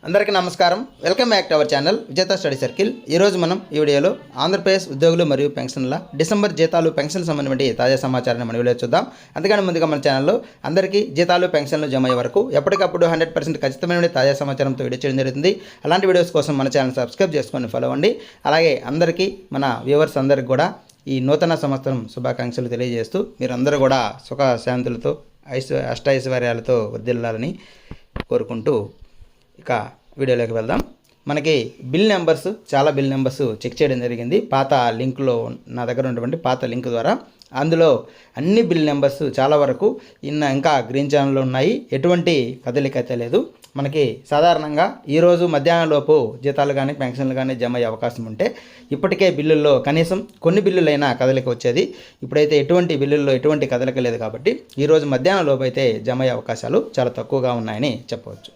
అందరికీ నమస్కారం. Welcome back to our channel విజేత స్టడీ సర్కిల్. ఈరోజు మనం ఈ వీడియోలో ఆంధ్రప్రదేశ్ ఉద్యోగులు మరియు పెన్షన్ల డిసెంబర్ జీతాలు పెన్షన్ సంబంధించి తాజా సమాచారాన్ని మన వీడియో చూద్దాం. అందుకని ముందుగా మన ఛానల్లో అందరికీ జీతాలు పెన్షన్లు జమ అయ్యే వరకు ఎప్పటికప్పుడు 100% ఖచ్చితమైన తాజా సమాచారంతో వీడియో చేయడం జరుగుతుంది. అలాంటి వీడియోస్ కోసం మన ఛానల్ సబ్స్క్రైబ్ చేసుకొని ఫాలో అవ్వండి. అలాగే అందరికీ మన వ్యూవర్స్ అందరికీ కూడా ఈ నూతన సంవత్సరం శుభాకాంక్షలు తెలియజేస్తూ మీరందరూ కూడా సుఖ శాంతులతో అష్టైశ్వర్యాలతో వర్ధిల్లాలని కోరుకుంటూ ఇక వీడియోలోకి వెళ్దాం. మనకి చాలా బిల్ నెంబర్స్ చెక్ చేయడం జరిగింది. పాత లింక్లో నా దగ్గర ఉన్నటువంటి పాత లింక్ ద్వారా అందులో అన్ని బిల్ నెంబర్స్ చాలా వరకు ఇంకా గ్రీన్ ఛానల్లో ఉన్నాయి. ఎటువంటి కదలిక అయితే లేదు. మనకి సాధారణంగా ఈరోజు మధ్యాహ్నంలోపు జీతాలు కానీ పెన్షన్లు కానీ జమ అయ్యే అవకాశం ఉంటే ఇప్పటికే బిల్లుల్లో కనీసం కొన్ని బిల్లులైనా కదలిక వచ్చేది. ఇప్పుడైతే ఎటువంటి బిల్లుల్లో ఎటువంటి కదలిక లేదు కాబట్టి ఈరోజు మధ్యాహ్నంలోపు అయితే జమ అయ్యే అవకాశాలు చాలా తక్కువగా ఉన్నాయని చెప్పవచ్చు.